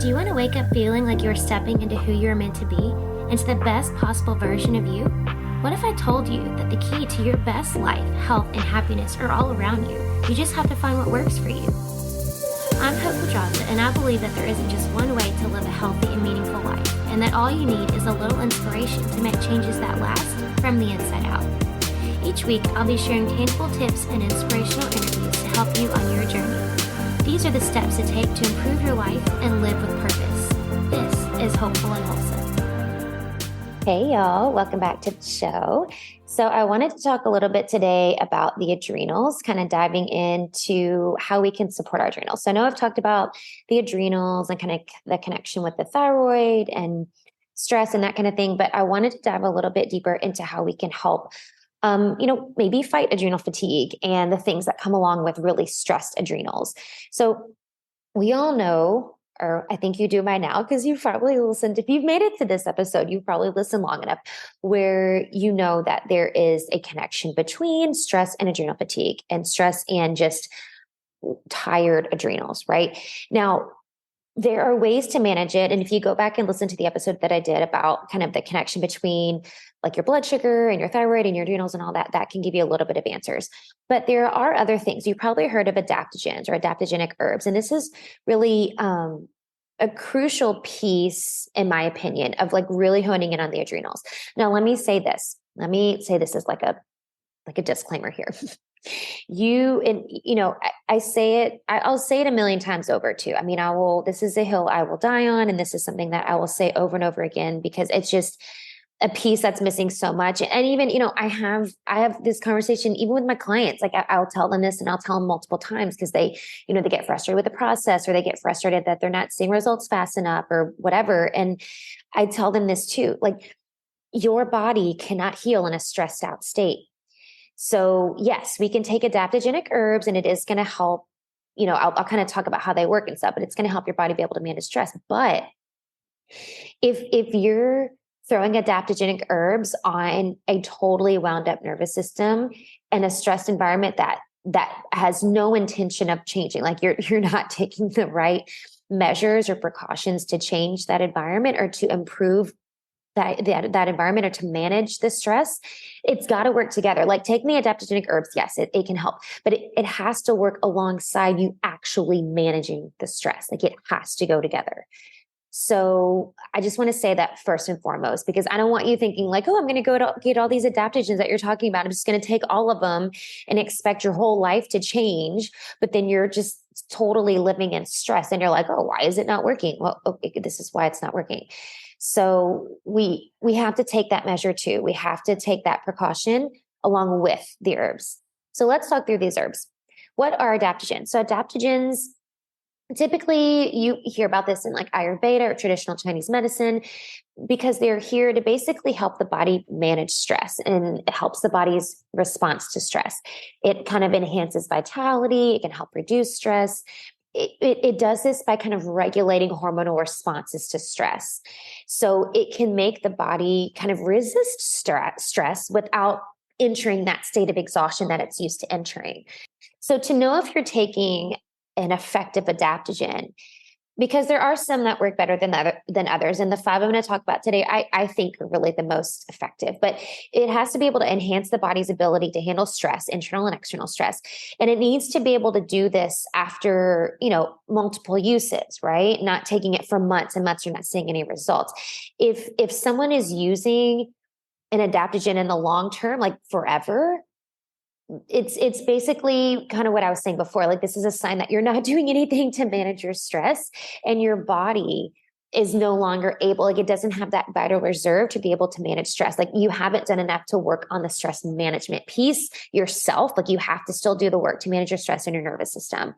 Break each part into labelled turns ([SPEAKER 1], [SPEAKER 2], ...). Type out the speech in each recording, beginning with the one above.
[SPEAKER 1] Do you want to wake up feeling like you're stepping into who you're meant to be, into the best possible version of you? What if I told you that the key to your best life, health, and happiness are all around you? You just have to find what works for you. I'm Hope Pedraza, and I believe that there isn't just one way to live a healthy and meaningful life, and that all you need is a little inspiration to make changes that last from the inside out. Each week, I'll be sharing tangible tips and inspirational interviews to help you on your journey. These are the steps to take to improve your life and live with purpose. This is Hopeful and Wholesome.
[SPEAKER 2] Hey y'all, welcome back to the show. So I wanted to talk a little bit today about the adrenals, kind of diving into how we can support our adrenals. So I know I've talked about the adrenals and kind of the connection with the thyroid and stress and that kind of thing, but I wanted to dive a little bit deeper into how we can help maybe fight adrenal fatigue and the things that come along with really stressed adrenals. So we all know, or I think you do by now, because you've probably listened, if you've made it to this episode, you've probably listened long enough where you know that there is a connection between stress and adrenal fatigue and stress and just tired adrenals, right? Now, there are ways to manage it. And if you go back and listen to the episode that I did about kind of the connection between like your blood sugar and your thyroid and your adrenals and all that, that can give you a little bit of answers. But there are other things. You've probably heard of adaptogens or adaptogenic herbs. And this is really a crucial piece, in my opinion, of like really honing in on the adrenals. Now, let me say this as like a disclaimer here. I say it, I'll say it a million times over too. I mean, this is a hill I will die on. And this is something that I will say over and over again, because it's just a piece that's missing so much. And even, I have this conversation, even with my clients, like I'll tell them this and I'll tell them multiple times because they get frustrated with the process, or they get frustrated that they're not seeing results fast enough or whatever. And I tell them this too, like your body cannot heal in a stressed out state. So yes, we can take adaptogenic herbs and it is going to help, I'll kind of talk about how they work and stuff, but it's going to help your body be able to manage stress. But if you're throwing adaptogenic herbs on a totally wound up nervous system and a stressed environment that has no intention of changing, like you're not taking the right measures or precautions to change that environment or to improve that environment or to manage the stress, it's got to work together. Like taking the adaptogenic herbs, yes, it can help, but it has to work alongside you actually managing the stress. Like it has to go together. So I just want to say that first and foremost, because I don't want you thinking like, oh, I'm going to go get all these adaptogens that you're talking about. I'm just going to take all of them and expect your whole life to change. But then you're just totally living in stress and you're like, oh, why is it not working? Well, okay, this is why it's not working. So we have to take that measure too. We have to take that precaution along with the herbs. So let's talk through these herbs. What are adaptogens? So adaptogens, typically you hear about this in like Ayurveda or traditional Chinese medicine, because they're here to basically help the body manage stress, and it helps the body's response to stress. It kind of enhances vitality. It can help reduce stress. It does this by kind of regulating hormonal responses to stress. So it can make the body kind of resist stress without entering that state of exhaustion that it's used to entering. So to know if you're taking an effective adaptogen, because there are some that work better than others. And the 5 I'm going to talk about today, I think are really the most effective, but it has to be able to enhance the body's ability to handle stress, internal and external stress. And it needs to be able to do this after, multiple uses, right? Not taking it for months and months, you're not seeing any results. If someone is using an adaptogen in the long term, like forever, it's basically kind of what I was saying before. Like this is a sign that you're not doing anything to manage your stress, and your body is no longer able, like it doesn't have that vital reserve to be able to manage stress. Like you haven't done enough to work on the stress management piece yourself. Like you have to still do the work to manage your stress in your nervous system.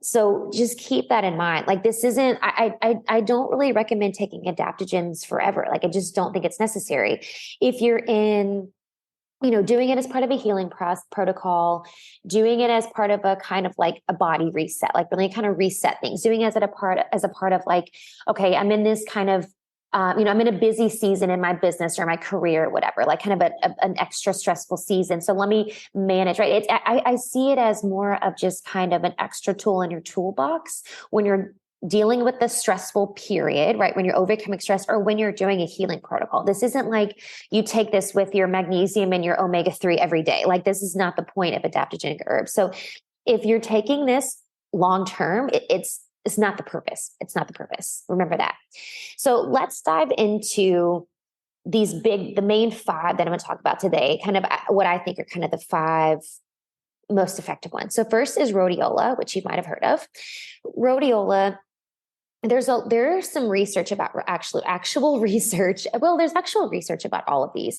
[SPEAKER 2] So just keep that in mind. Like this isn't, I don't really recommend taking adaptogens forever. Like I just don't think it's necessary. If you're doing it as part of a healing protocol, doing it as part of a kind of like a body reset, like really kind of reset things, doing it as a part of like, okay, I'm in this kind of, I'm in a busy season in my business or my career or whatever, like kind of an extra stressful season. So let me manage, right? I see it as more of just kind of an extra tool in your toolbox when you're dealing with the stressful period, right? When you're overcoming stress or when you're doing a healing protocol. This isn't like you take this with your magnesium and your omega-3 every day. Like this is not the point of adaptogenic herbs. So if you're taking this long-term, it's not the purpose. It's not the purpose. Remember that. So let's dive into the main five that I'm going to talk about today, kind of what I think are kind of the five most effective ones. So first is rhodiola, which you might have heard of. Rhodiola, there's some research about actual research. Well, there's actual research about all of these,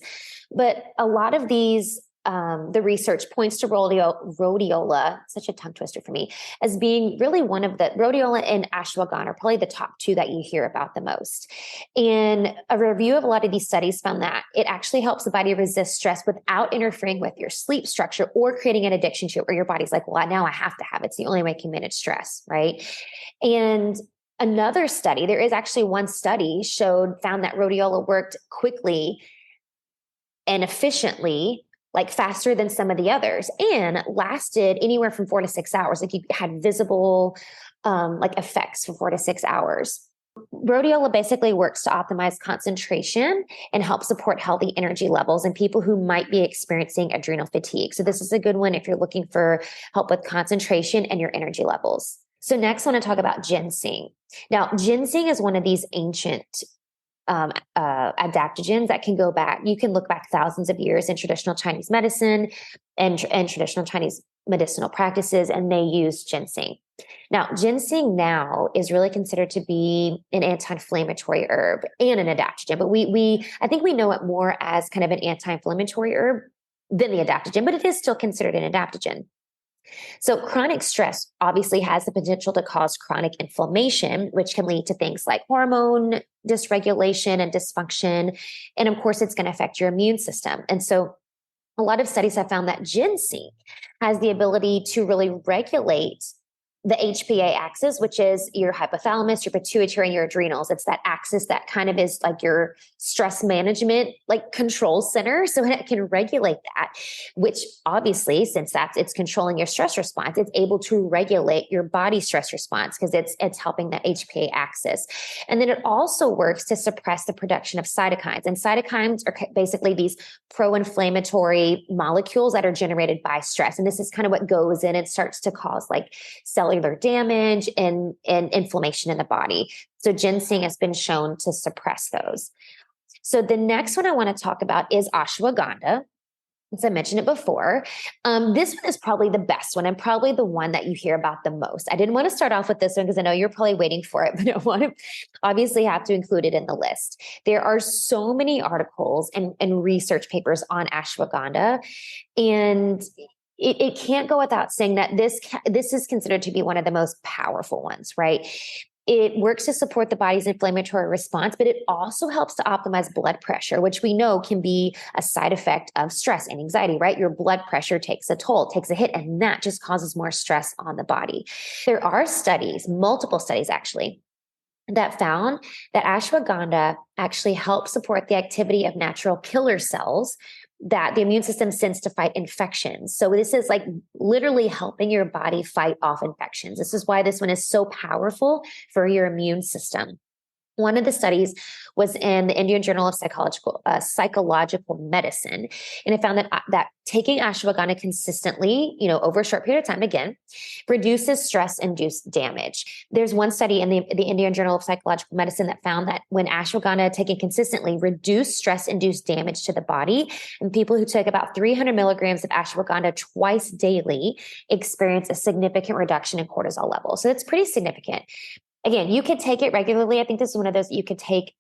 [SPEAKER 2] but a lot of these, the research points to rhodiola, such a tongue twister for me, as being really one of the rhodiola and ashwagandha are probably the top two that you hear about the most. And a review of a lot of these studies found that it actually helps the body resist stress without interfering with your sleep structure or creating an addiction to it, where your body's like, well, now I have to have it. It's the only way I can manage stress, right? And another study, there is actually one study found that rhodiola worked quickly and efficiently, like faster than some of the others, and lasted anywhere from 4 to 6 hours. Like you had visible like effects for 4 to 6 hours. Rhodiola basically works to optimize concentration and help support healthy energy levels in people who might be experiencing adrenal fatigue. So this is a good one if you're looking for help with concentration and your energy levels. So next I want to talk about ginseng. Now, ginseng is one of these ancient adaptogens that can go back. You can look back thousands of years in traditional Chinese medicine and traditional Chinese medicinal practices, and they use ginseng. Now, ginseng now is really considered to be an anti-inflammatory herb and an adaptogen, but I think we know it more as kind of an anti-inflammatory herb than the adaptogen, but it is still considered an adaptogen. So chronic stress obviously has the potential to cause chronic inflammation, which can lead to things like hormone dysregulation and dysfunction. And of course, it's going to affect your immune system. And so a lot of studies have found that ginseng has the ability to really regulate the HPA axis, which is your hypothalamus, your pituitary, and your adrenals. It's that axis that kind of is like your stress management, like control center. So it can regulate that, which obviously, since it's controlling your stress response, it's able to regulate your body stress response because it's helping that HPA axis. And then it also works to suppress the production of cytokines. And cytokines are basically these pro-inflammatory molecules that are generated by stress. And this is kind of what goes in and starts to cause like cellular damage and inflammation in the body. So ginseng has been shown to suppress those. So the next one I want to talk about is ashwagandha. As I mentioned it before, this one is probably the best one and probably the one that you hear about the most. I didn't want to start off with this one because I know you're probably waiting for it, but I want to obviously have to include it in the list. There are so many articles and research papers on ashwagandha, and it can't go without saying that this is considered to be one of the most powerful ones, right? It works to support the body's inflammatory response, but it also helps to optimize blood pressure, which we know can be a side effect of stress and anxiety, right? Your blood pressure takes a toll, takes a hit, and that just causes more stress on the body. There are studies, multiple studies actually, that found that ashwagandha actually helps support the activity of natural killer cells that the immune system sends to fight infections. So this is like literally helping your body fight off infections. This is why this one is so powerful for your immune system. One of the studies was in the Indian Journal of Psychological Medicine, and it found that taking ashwagandha consistently, over a short period of time, again, reduces stress-induced damage. There's one study in the Indian Journal of Psychological Medicine that found that when ashwagandha taken consistently reduced stress-induced damage to the body, and people who took about 300 milligrams of ashwagandha twice daily experienced a significant reduction in cortisol levels. So it's pretty significant. Again, you could take it regularly. I think this is one of those that you could take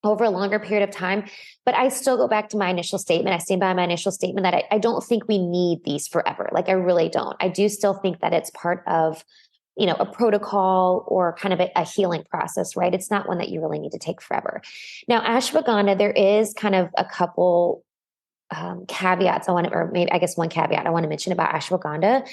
[SPEAKER 2] over a longer period of time, but I still go back to my initial statement. I stand by my initial statement that I don't think we need these forever. Like I really don't. I do still think that it's part of, a protocol or kind of a healing process, right? It's not one that you really need to take forever. Now, ashwagandha, there is kind of a couple caveats one caveat I want to mention about ashwagandha,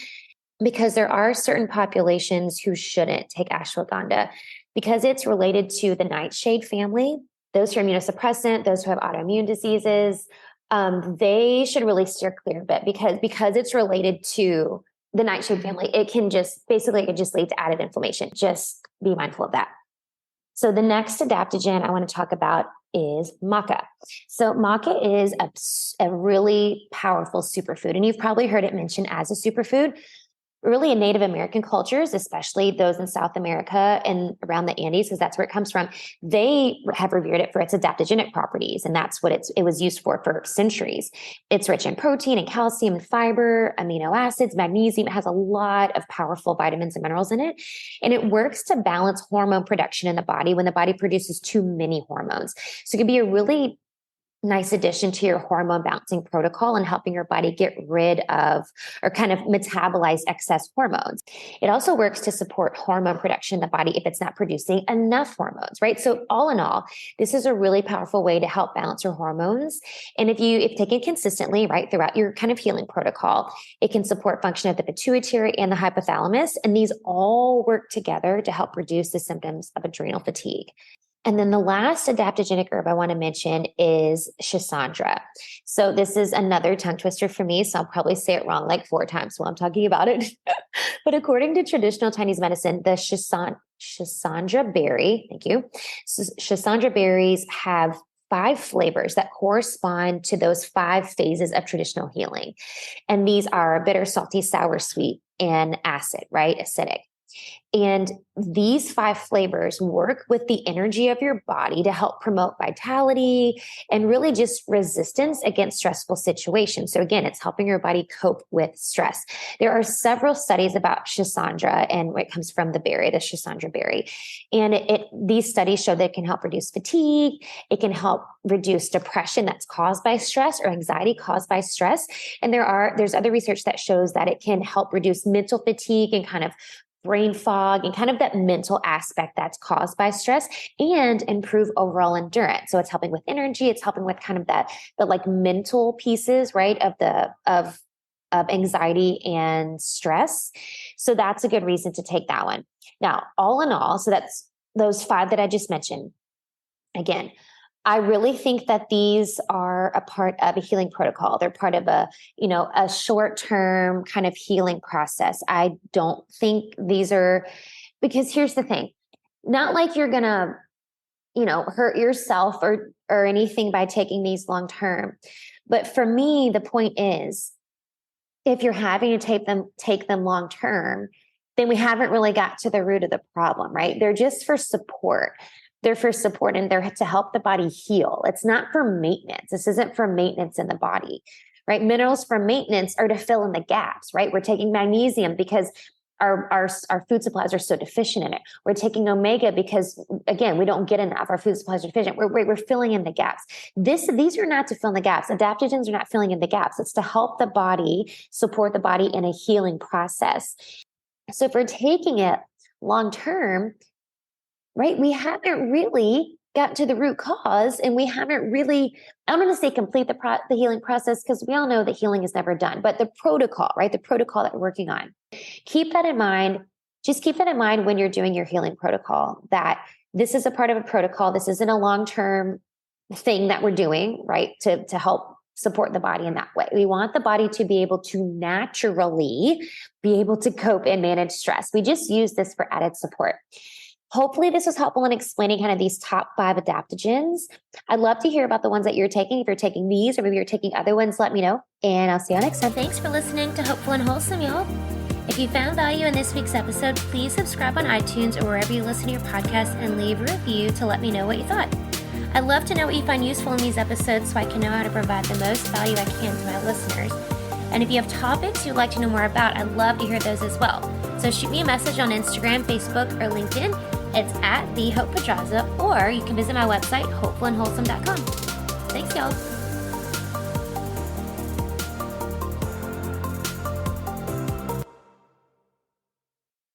[SPEAKER 2] because there are certain populations who shouldn't take ashwagandha because it's related to the nightshade family. Those who are immunosuppressant, those who have autoimmune diseases, they should really steer clear of it because it's related to the nightshade family, it can just lead to added inflammation. Just be mindful of that. So the next adaptogen I want to talk about is maca. So maca is a really powerful superfood, and you've probably heard it mentioned as a superfood. Really in Native American cultures, especially those in South America and around the Andes, because that's where it comes from, they have revered it for its adaptogenic properties. And that's what it was used for centuries. It's rich in protein and calcium and fiber, amino acids, magnesium. It has a lot of powerful vitamins and minerals in it. And it works to balance hormone production in the body when the body produces too many hormones. So it can be a really nice addition to your hormone balancing protocol and helping your body get rid of or kind of metabolize excess hormones. It also works to support hormone production in the body if it's not producing enough hormones, right? So all in all, this is a really powerful way to help balance your hormones. And if taken consistently, right, throughout your kind of healing protocol, it can support function of the pituitary and the hypothalamus. And these all work together to help reduce the symptoms of adrenal fatigue. And then the last adaptogenic herb I want to mention is Chisandra. So this is another tongue twister for me, so I'll probably say it wrong like 4 times while I'm talking about it. But according to traditional Chinese medicine, the Chisandra berry, thank you. Chisandra berries have 5 flavors that correspond to those 5 phases of traditional healing. And these are bitter, salty, sour, sweet, and acid, right? Acidic. And these 5 flavors work with the energy of your body to help promote vitality and really just resistance against stressful situations. So again, it's helping your body cope with stress. There are several studies about Chisandra and it comes from the berry, the Chisandra berry. And these studies show that it can help reduce fatigue. It can help reduce depression that's caused by stress or anxiety caused by stress. And there's other research that shows that it can help reduce mental fatigue and kind of brain fog and kind of that mental aspect that's caused by stress and improve overall endurance. So it's helping with energy. It's helping with kind of the like mental pieces, right, of anxiety and stress. So that's a good reason to take that one. Now, all in all, so that's those 5 that I just mentioned. Again, I really think that these are a part of a healing protocol. They're part of a short-term kind of healing process. I don't think these are, because here's the thing, not like you're going to, hurt yourself or anything by taking these long-term. But for me, the point is, if you're having to take them long-term, then we haven't really got to the root of the problem, right? They're just for support. They're for support and they're to help the body heal. It's not for maintenance. This isn't for maintenance in the body, right? Minerals for maintenance are to fill in the gaps, right? We're taking magnesium because our food supplies are so deficient in it. We're taking omega because, again, we don't get enough. Our food supplies are deficient. We're filling in the gaps. These are not to fill in the gaps. Adaptogens are not filling in the gaps. It's to help the body, support the body in a healing process. So if we're taking it long-term, right, we haven't really gotten to the root cause and we haven't really, I'm going to say complete the healing process because we all know that healing is never done, but the protocol, right, the protocol that we're working on. Keep that in mind. Just keep that in mind when you're doing your healing protocol, that this is a part of a protocol. This isn't a long-term thing that we're doing, right, to help support the body in that way. We want the body to be able to naturally be able to cope and manage stress. We just use this for added support. Hopefully this was helpful in explaining kind of these top 5 adaptogens. I'd love to hear about the ones that you're taking. If you're taking these or maybe you're taking other ones, let me know. And I'll see you next time.
[SPEAKER 1] Thanks for listening to Hopeful and Wholesome, y'all. If you found value in this week's episode, please subscribe on iTunes or wherever you listen to your podcast and leave a review to let me know what you thought. I'd love to know what you find useful in these episodes so I can know how to provide the most value I can to my listeners. And if you have topics you'd like to know more about, I'd love to hear those as well. So shoot me a message on Instagram, Facebook, or LinkedIn. It's at The Hope Pedraza, or you can visit my website, hopefulandwholesome.com. Thanks, y'all.